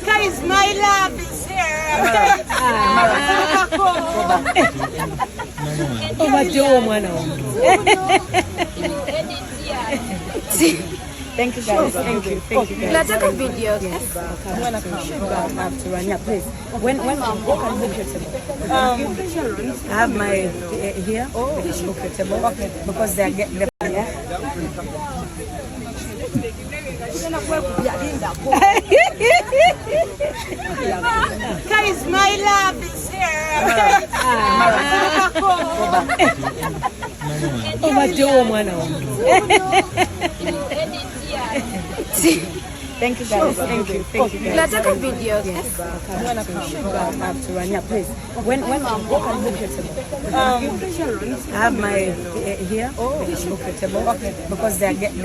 Guys, my love is here. Oh, my Joe, thank you guys. Thank you. Let's take a video. I have to run. Yeah, please. When can book your table? I have my here. Book your table. Okay. Because they get the Guys, my love is here. Oh, my Joe, thank you guys. Thank you. Let's take a video. I have to run. Yeah, please. When can book your table? I have my here. Book your table. Okay. Because they get the